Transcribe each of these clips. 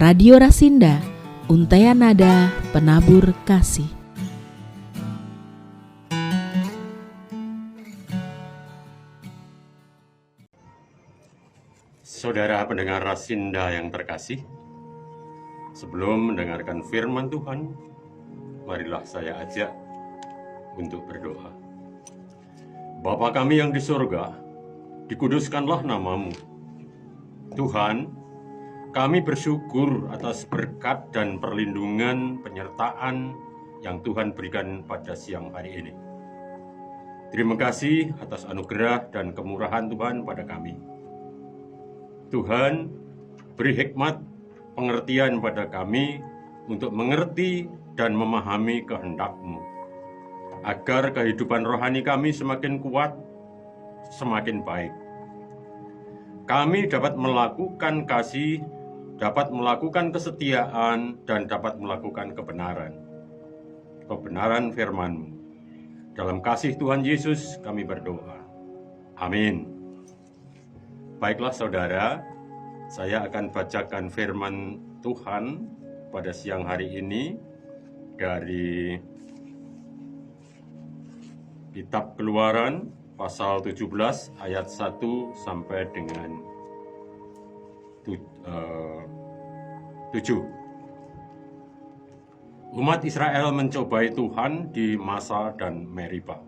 Radio Rasinda, Untaian Nada Penabur Kasih. Saudara pendengar Rasinda yang terkasih, sebelum mendengarkan firman Tuhan, marilah saya ajak untuk berdoa. Bapa kami yang di surga, dikuduskanlah namamu. Tuhan, kami bersyukur atas berkat dan perlindungan penyertaan yang Tuhan berikan pada siang hari ini. Terima kasih atas anugerah dan kemurahan Tuhan pada kami. Tuhan, beri hikmat pengertian pada kami untuk mengerti dan memahami kehendak-Mu, agar kehidupan rohani kami semakin kuat, semakin baik. Kami dapat melakukan kasih, dapat melakukan kesetiaan, dan dapat melakukan kebenaran. Kebenaran firman-Mu. Dalam kasih Tuhan Yesus kami berdoa. Amin. Baiklah saudara, saya akan bacakan firman Tuhan pada siang hari ini dari Kitab Keluaran pasal 17 ayat 1 sampai dengan 7. Umat Israel mencobai Tuhan di Masa dan Meriba.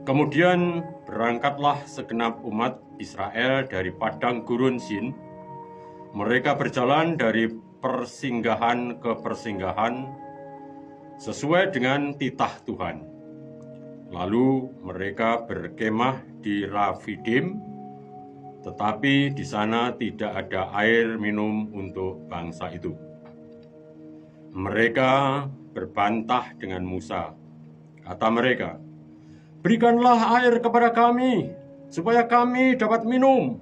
Kemudian berangkatlah segenap umat Israel dari padang gurun Sin. Mereka berjalan dari persinggahan ke persinggahan sesuai dengan titah Tuhan. Lalu mereka berkemah di Rafidim, tetapi di sana tidak ada air minum untuk bangsa itu. Mereka berbantah dengan Musa. Kata mereka, "Berikanlah air kepada kami, supaya kami dapat minum."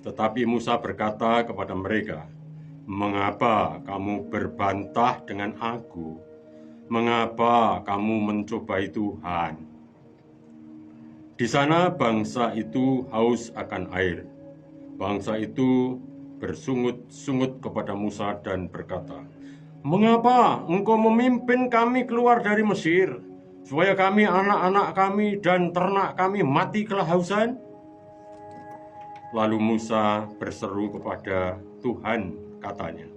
Tetapi Musa berkata kepada mereka, "Mengapa kamu berbantah dengan aku? Mengapa kamu mencobai Tuhan?" Di sana bangsa itu haus akan air. Bangsa itu bersungut-sungut kepada Musa dan berkata, "Mengapa engkau memimpin kami keluar dari Mesir, supaya kami, anak-anak kami, dan ternak kami mati kelahausan?" Lalu Musa berseru kepada Tuhan, katanya,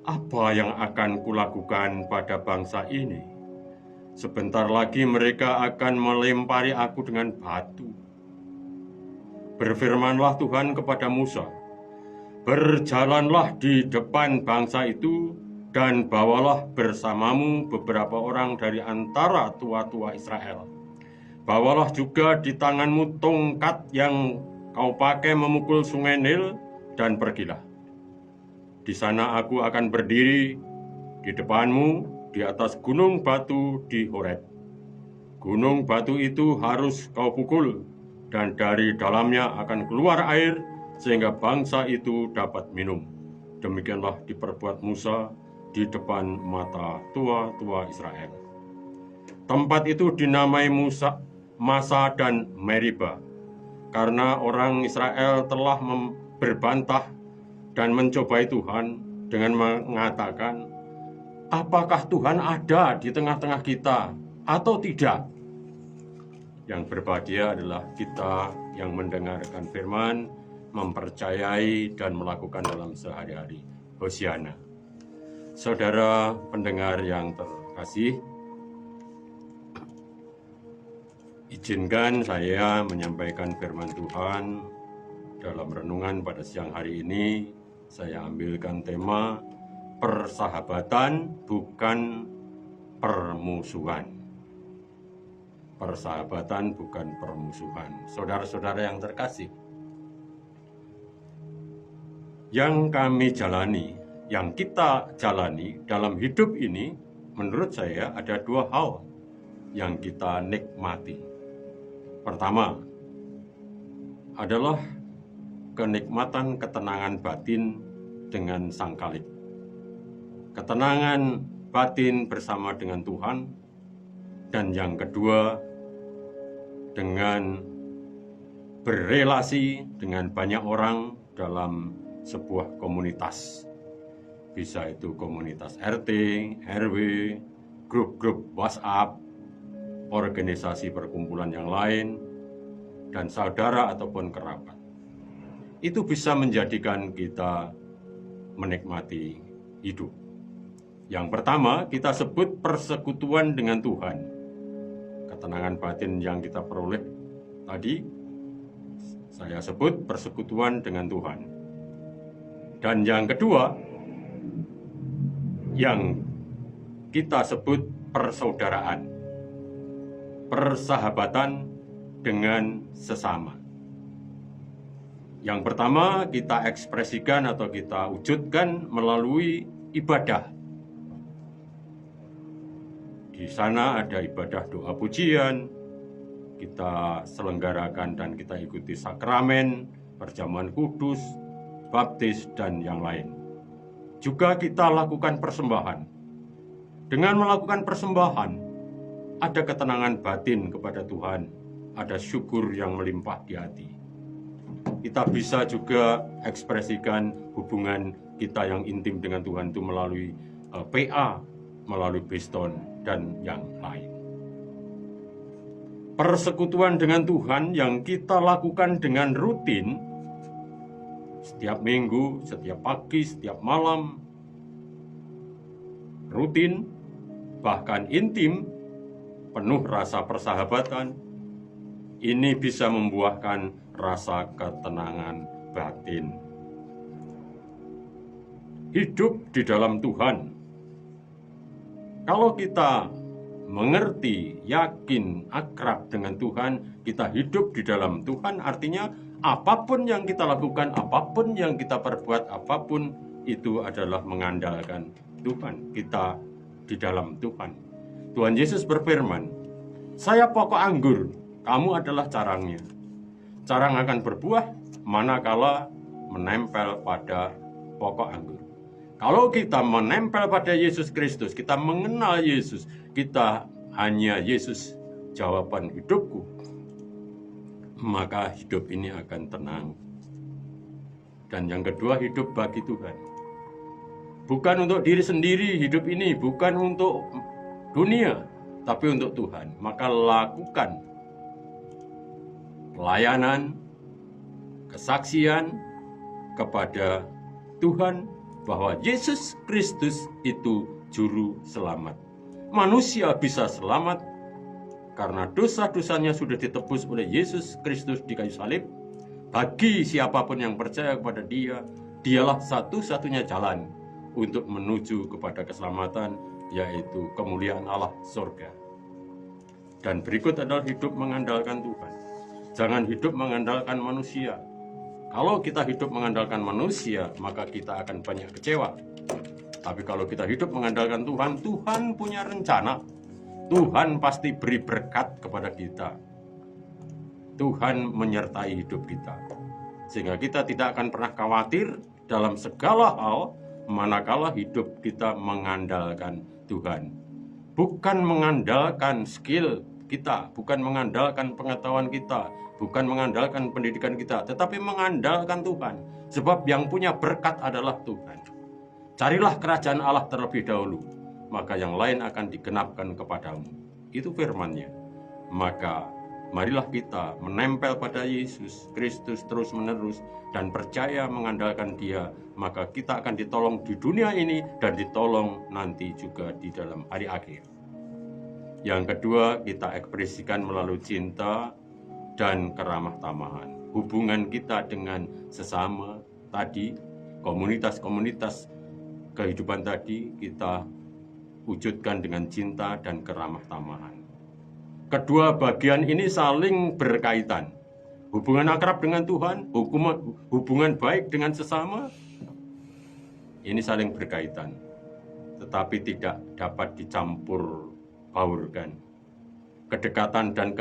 "Apa yang akan kulakukan pada bangsa ini? Sebentar lagi mereka akan melempari aku dengan batu." Berfirmanlah Tuhan kepada Musa, "Berjalanlah di depan bangsa itu dan bawalah bersamamu beberapa orang dari antara tua-tua Israel. Bawalah juga di tanganmu tongkat yang kau pakai memukul sungai Nil dan pergilah. Di sana aku akan berdiri di depanmu di atas gunung batu di Horeb. Gunung batu itu harus kau pukul, dan dari dalamnya akan keluar air, sehingga bangsa itu dapat minum." Demikianlah diperbuat Musa di depan mata tua-tua Israel. Tempat itu dinamai Masa dan Meriba, karena orang Israel telah berbantah dan mencobai Tuhan dengan mengatakan, "Apakah Tuhan ada di tengah-tengah kita atau tidak?" Yang berbahagia adalah kita yang mendengarkan firman, mempercayai dan melakukan dalam sehari-hari. Hosiana. Saudara pendengar yang terkasih, izinkan saya menyampaikan firman Tuhan dalam renungan pada siang hari ini. Saya ambilkan tema persahabatan bukan permusuhan. Persahabatan bukan permusuhan. Saudara-saudara yang terkasih, yang kami jalani, yang kita jalani dalam hidup ini, menurut saya ada dua hal yang kita nikmati. Pertama adalah kenikmatan ketenangan batin dengan Sang Khalik. Ketenangan batin bersama dengan Tuhan. Dan yang kedua, dengan berelasi dengan banyak orang dalam sebuah komunitas. Bisa itu komunitas RT, RW, grup-grup WhatsApp, organisasi perkumpulan yang lain, dan saudara ataupun kerabat. Itu bisa menjadikan kita menikmati hidup. Yang pertama, kita sebut persekutuan dengan Tuhan. Ketenangan batin yang kita peroleh tadi, saya sebut persekutuan dengan Tuhan. Dan yang kedua, yang kita sebut persaudaraan, persahabatan dengan sesama. Yang pertama kita ekspresikan atau kita wujudkan melalui ibadah. Di sana ada ibadah doa pujian, kita selenggarakan dan kita ikuti sakramen, perjamuan kudus, baptis, dan yang lain. Juga kita lakukan persembahan. Dengan melakukan persembahan, ada ketenangan batin kepada Tuhan, ada syukur yang melimpah di hati. Kita bisa juga ekspresikan hubungan kita yang intim dengan Tuhan itu melalui PA, melalui Biston, dan yang lain. Persekutuan dengan Tuhan yang kita lakukan dengan rutin, setiap minggu, setiap pagi, setiap malam, rutin, bahkan intim, penuh rasa persahabatan, ini bisa membuahkan rasa ketenangan batin. Hidup di dalam Tuhan. Kalau kita mengerti, yakin, akrab dengan Tuhan, kita hidup di dalam Tuhan, artinya apapun yang kita lakukan, apapun yang kita perbuat, apapun itu adalah mengandalkan Tuhan. Kita di dalam Tuhan. Tuhan Yesus berfirman, "Saya pokok anggur, kamu adalah carangnya. Carang akan berbuah manakala menempel pada pokok anggur." Kalau kita menempel pada Yesus Kristus, kita mengenal Yesus, kita hanya Yesus jawaban hidupku, maka hidup ini akan tenang. Dan yang kedua, hidup bagi Tuhan. Bukan untuk diri sendiri hidup ini, bukan untuk dunia, tapi untuk Tuhan. Maka lakukan pelayanan, kesaksian kepada Tuhan bahwa Yesus Kristus itu juru selamat. Manusia bisa selamat karena dosa-dosanya sudah ditebus oleh Yesus Kristus di kayu salib. Bagi siapapun yang percaya kepada Dia, Dialah satu-satunya jalan untuk menuju kepada keselamatan, yaitu kemuliaan Allah surga. Dan berikut adalah hidup mengandalkan Tuhan. Jangan hidup mengandalkan manusia. Kalau kita hidup mengandalkan manusia, maka kita akan banyak kecewa. Tapi kalau kita hidup mengandalkan Tuhan, Tuhan punya rencana. Tuhan pasti beri berkat kepada kita. Tuhan menyertai hidup kita. Sehingga kita tidak akan pernah khawatir dalam segala hal, manakala hidup kita mengandalkan Tuhan. Bukan mengandalkan skill kita, bukan mengandalkan pengetahuan kita, bukan mengandalkan pendidikan kita, tetapi mengandalkan Tuhan. Sebab yang punya berkat adalah Tuhan. Carilah kerajaan Allah terlebih dahulu, maka yang lain akan digenapkan kepadamu. Itu firman-Nya. Maka marilah kita menempel pada Yesus Kristus terus-menerus dan percaya mengandalkan Dia, maka kita akan ditolong di dunia ini dan ditolong nanti juga di dalam hari akhir. Yang kedua, kita ekspresikan melalui cinta dan keramah tamahan. Hubungan kita dengan sesama tadi, komunitas-komunitas kehidupan tadi, kita wujudkan dengan cinta dan keramah tamahan. Kedua bagian ini saling berkaitan. Hubungan akrab dengan Tuhan, hubungan baik dengan sesama, ini saling berkaitan. Tetapi tidak dapat dicampur baurkan. Kedekatan dan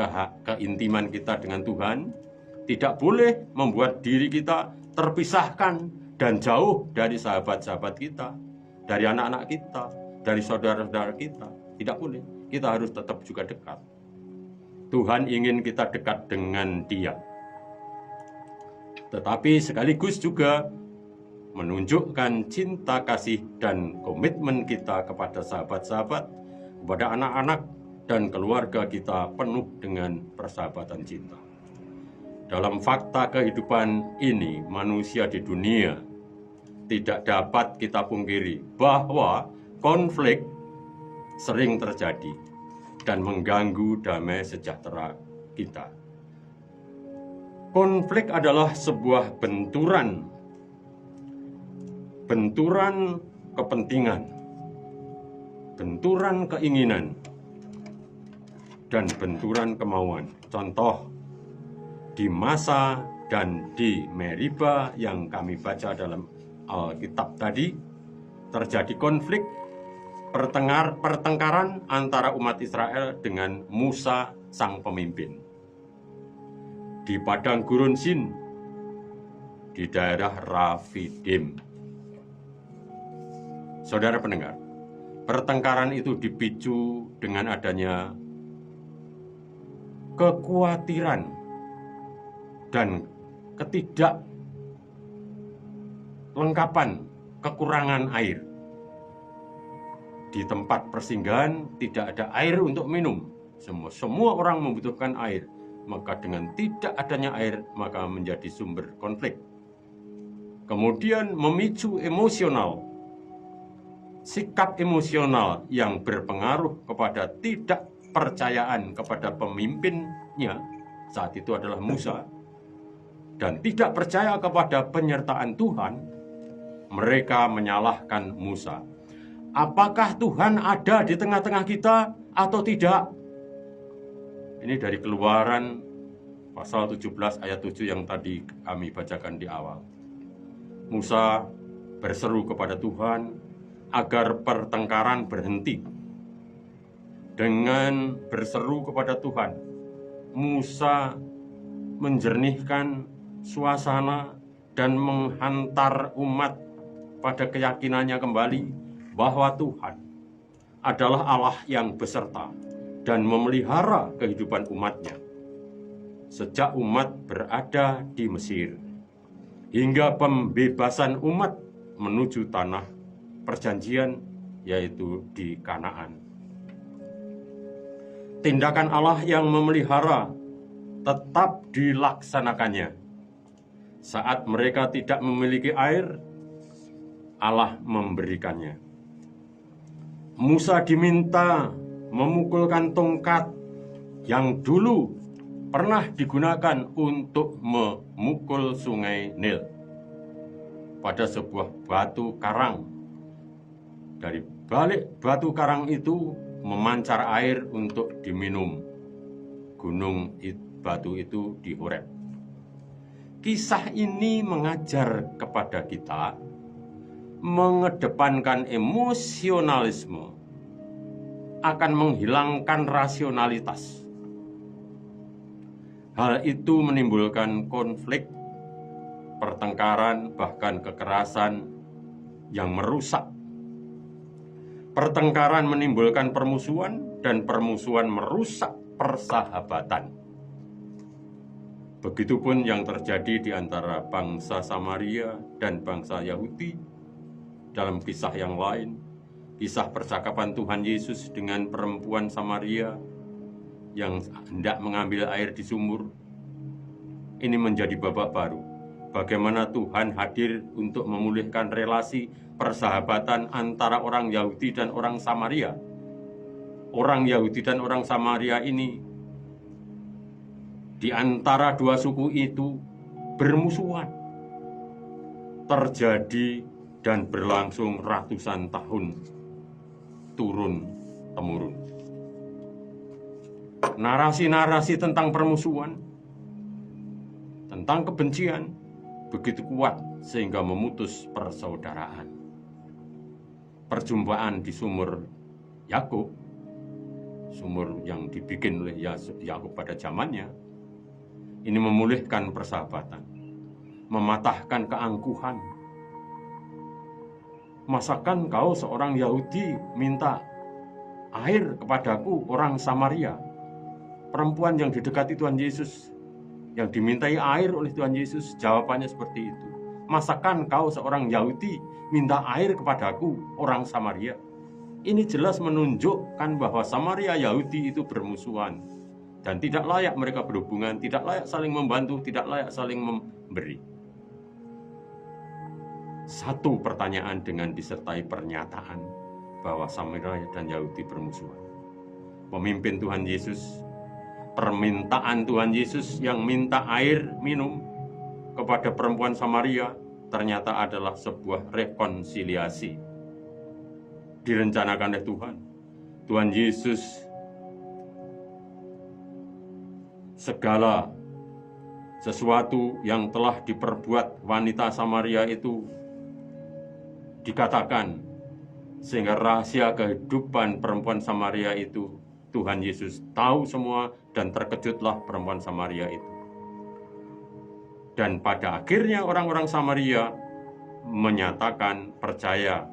keintiman kita dengan Tuhan tidak boleh membuat diri kita terpisahkan dan jauh dari sahabat-sahabat kita, dari anak-anak kita, dari saudara-saudara kita. Tidak boleh. Kita harus tetap juga dekat. Tuhan ingin kita dekat dengan Dia. Tetapi sekaligus juga menunjukkan cinta kasih dan komitmen kita kepada sahabat-sahabat, kepada anak-anak dan keluarga kita penuh dengan persahabatan cinta. Dalam fakta kehidupan ini, manusia di dunia tidak dapat kita pungkiri bahwa konflik sering terjadi dan mengganggu damai sejahtera kita. Konflik adalah sebuah benturan kepentingan, benturan keinginan, dan benturan kemauan. Contoh, di Masa dan di Meriba yang kami baca dalam Alkitab tadi, terjadi konflik pertengkaran antara umat Israel dengan Musa sang pemimpin. Di padang gurun Sin, di daerah Rafidim. Saudara pendengar, pertengkaran itu dipicu dengan adanya kekhawatiran dan ketidaklengkapan kekurangan air. Di tempat persinggahan tidak ada air untuk minum. Semua orang membutuhkan air. Maka dengan tidak adanya air, maka menjadi sumber konflik. Kemudian memicu emosional. Sikap emosional yang berpengaruh kepada tidak percayaan kepada pemimpinnya, saat itu adalah Musa, dan tidak percaya kepada penyertaan Tuhan, mereka menyalahkan Musa. Apakah Tuhan ada di tengah-tengah kita atau tidak? Ini dari Keluaran pasal 17 ayat 7 yang tadi kami bacakan di awal. Musa berseru kepada Tuhan agar pertengkaran berhenti. Dengan berseru kepada Tuhan, Musa menjernihkan suasana dan menghantar umat pada keyakinannya kembali bahwa Tuhan adalah Allah yang beserta dan memelihara kehidupan umatnya. Sejak umat berada di Mesir, hingga pembebasan umat menuju tanah perjanjian, yaitu di Kanaan. Tindakan Allah yang memelihara tetap dilaksanakannya. Saat mereka tidak memiliki air, Allah memberikannya. Musa diminta memukulkan tongkat yang dulu pernah digunakan untuk memukul sungai Nil pada sebuah batu karang. Dari balik batu karang itu memancar air untuk diminum. Gunung batu itu di Horeb. Kisah ini mengajar kepada kita mengedepankan emosionalisme akan menghilangkan rasionalitas. Hal itu menimbulkan konflik, pertengkaran, bahkan kekerasan yang merusak. Pertengkaran menimbulkan permusuhan, dan permusuhan merusak persahabatan. Begitupun yang terjadi di antara bangsa Samaria dan bangsa Yahudi dalam kisah yang lain. Kisah percakapan Tuhan Yesus dengan perempuan Samaria yang hendak mengambil air di sumur. Ini menjadi babak baru. Bagaimana Tuhan hadir untuk memulihkan relasi persahabatan antara orang Yahudi dan orang Samaria. Orang Yahudi dan orang Samaria ini di antara dua suku itu bermusuhan. Terjadi dan berlangsung ratusan tahun turun-temurun. Narasi-narasi tentang permusuhan, tentang kebencian begitu kuat sehingga memutus persaudaraan. Perjumpaan di sumur Yakub, sumur yang dibikin oleh Yakub pada zamannya, ini memulihkan persahabatan, mematahkan keangkuhan. Masakan kau seorang Yahudi minta air kepadaku, orang Samaria? Perempuan yang didekati Tuhan Yesus, yang dimintai air oleh Tuhan Yesus, jawabannya seperti itu. masakan kau seorang Yahudi minta air kepadaku, orang Samaria? Ini jelas menunjukkan bahwa Samaria Yahudi itu bermusuhan dan tidak layak mereka berhubungan, tidak layak saling membantu, tidak layak saling memberi. Satu pertanyaan dengan disertai pernyataan bahwa Samaria dan Yahudi bermusuhan. Pemimpin Tuhan Yesus, permintaan Tuhan Yesus yang minta air minum kepada perempuan Samaria ternyata adalah sebuah rekonsiliasi direncanakan oleh Tuhan. Tuhan Yesus segala sesuatu yang telah diperbuat wanita Samaria itu dikatakan, sehingga rahasia kehidupan perempuan Samaria itu Tuhan Yesus tahu semua, dan terkejutlah perempuan Samaria itu. Dan pada akhirnya orang-orang Samaria menyatakan percaya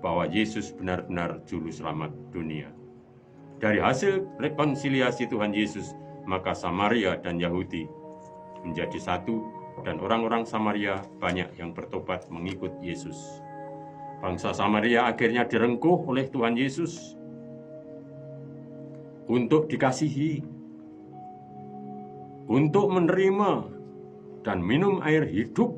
bahwa Yesus benar-benar juru selamat dunia. Dari hasil rekonsiliasi Tuhan Yesus, maka Samaria dan Yahudi menjadi satu, dan orang-orang Samaria banyak yang bertobat mengikut Yesus. Bangsa Samaria akhirnya direngkuh oleh Tuhan Yesus untuk dikasihi, untuk menerima dan minum air hidup,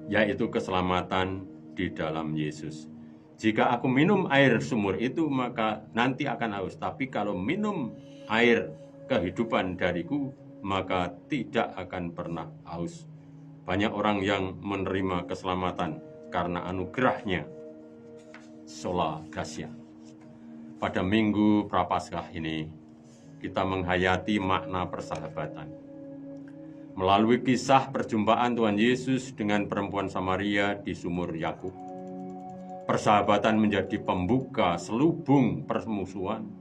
yaitu keselamatan di dalam Yesus. Jika aku minum air sumur itu, maka nanti akan haus. Tapi kalau minum air kehidupan dariku, maka tidak akan pernah haus. Banyak orang yang menerima keselamatan karena anugerahnya. Sola Gratia. Pada Minggu Prapaskah ini, kita menghayati makna persahabatan. Melalui kisah perjumpaan Tuhan Yesus dengan perempuan Samaria di sumur Yakub, persahabatan menjadi pembuka selubung permusuhan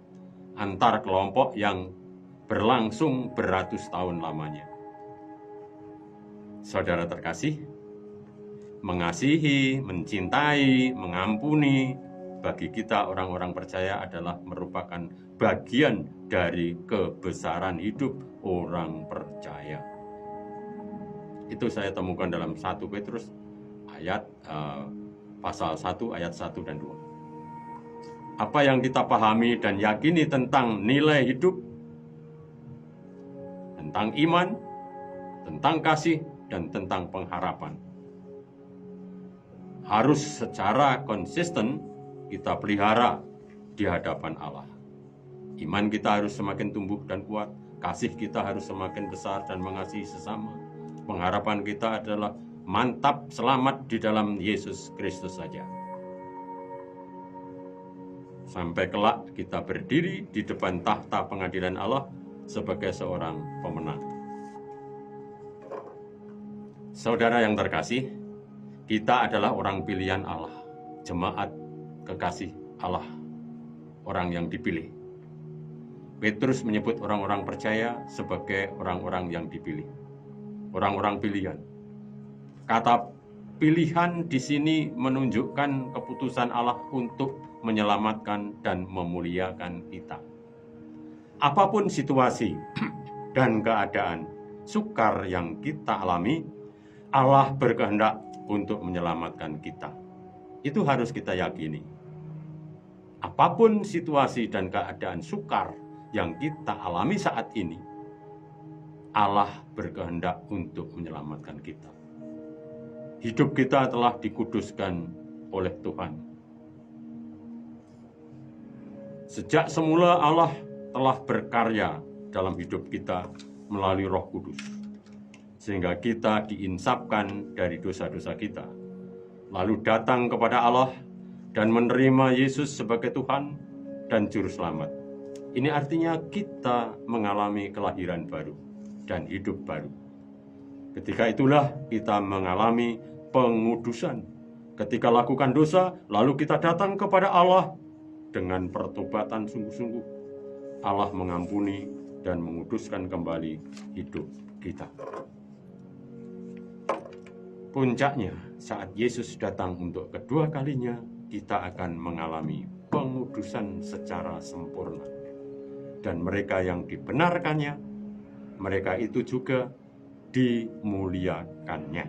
antar kelompok yang berlangsung beratus tahun lamanya. Saudara terkasih, mengasihi, mencintai, mengampuni bagi kita orang-orang percaya adalah merupakan bagian dari kebesaran hidup orang percaya. Itu saya temukan dalam 1 Petrus ayat pasal 1 ayat 1 dan 2. Apa yang kita pahami dan yakini tentang nilai hidup, tentang iman, tentang kasih, dan tentang pengharapan, harus secara konsisten kita pelihara di hadapan Allah. Iman kita harus semakin tumbuh dan kuat, kasih kita harus semakin besar dan mengasihi sesama. Pengharapan kita adalah mantap selamat di dalam Yesus Kristus saja. Sampai kelak kita berdiri di depan tahta pengadilan Allah sebagai seorang pemenang. Saudara yang terkasih, kita adalah orang pilihan Allah, jemaat kekasih Allah, orang yang dipilih. Petrus menyebut orang-orang percaya sebagai orang-orang yang dipilih, orang-orang pilihan. Kata pilihan di sini menunjukkan keputusan Allah untuk menyelamatkan dan memuliakan kita. Apapun situasi dan keadaan sukar yang kita alami, Allah berkehendak untuk menyelamatkan kita. Itu harus kita yakini. Apapun situasi dan keadaan sukar yang kita alami saat ini, Allah berkehendak untuk menyelamatkan kita. Hidup kita telah dikuduskan oleh Tuhan. Sejak semula Allah telah berkarya dalam hidup kita melalui Roh Kudus, sehingga kita diinsafkan dari dosa-dosa kita, lalu datang kepada Allah dan menerima Yesus sebagai Tuhan dan Juru Selamat. Ini artinya kita mengalami kelahiran baru dan hidup baru. Ketika itulah kita mengalami pengudusan. Ketika lakukan dosa, lalu kita datang kepada Allah dengan pertobatan sungguh-sungguh. Allah mengampuni dan menguduskan kembali hidup kita. Puncaknya, saat Yesus datang untuk kedua kalinya, kita akan mengalami pengudusan secara sempurna. Dan mereka yang dibenarkannya, mereka itu juga dimuliakannya.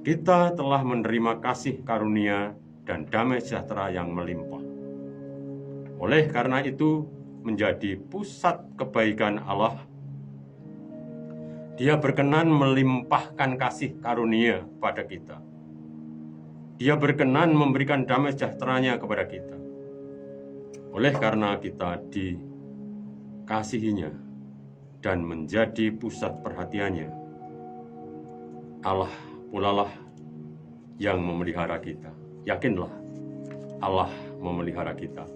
kita telah menerima kasih karunia dan damai sejahtera yang melimpah. Oleh karena itu, menjadi pusat kebaikan Allah, Dia berkenan melimpahkan kasih karunia pada kita. Dia berkenan memberikan damai sejahteranya kepada kita. Oleh karena kita dikasihinya dan menjadi pusat perhatiannya, Allah pulalah yang memelihara kita. Yakinlah, Allah memelihara kita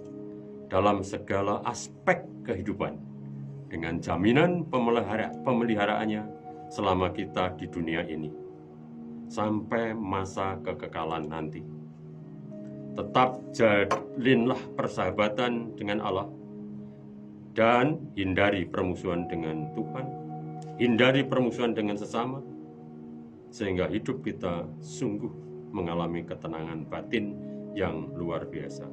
dalam segala aspek kehidupan dengan jaminan pemeliharaannya selama kita di dunia ini sampai masa kekekalan nanti. Tetap jalinlah persahabatan dengan Allah dan hindari permusuhan dengan Tuhan, hindari permusuhan dengan sesama, sehingga hidup kita sungguh mengalami ketenangan batin yang luar biasa.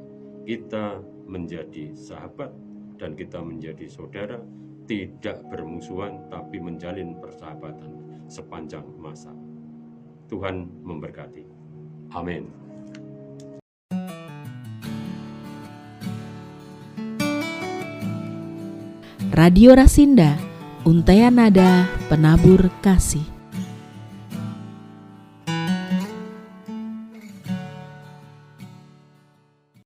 Kita menjadi sahabat dan kita menjadi saudara, tidak bermusuhan tapi menjalin persahabatan sepanjang masa. Tuhan memberkati. Amin. Radio Rasinda, Untaian Nada Penabur Kasih.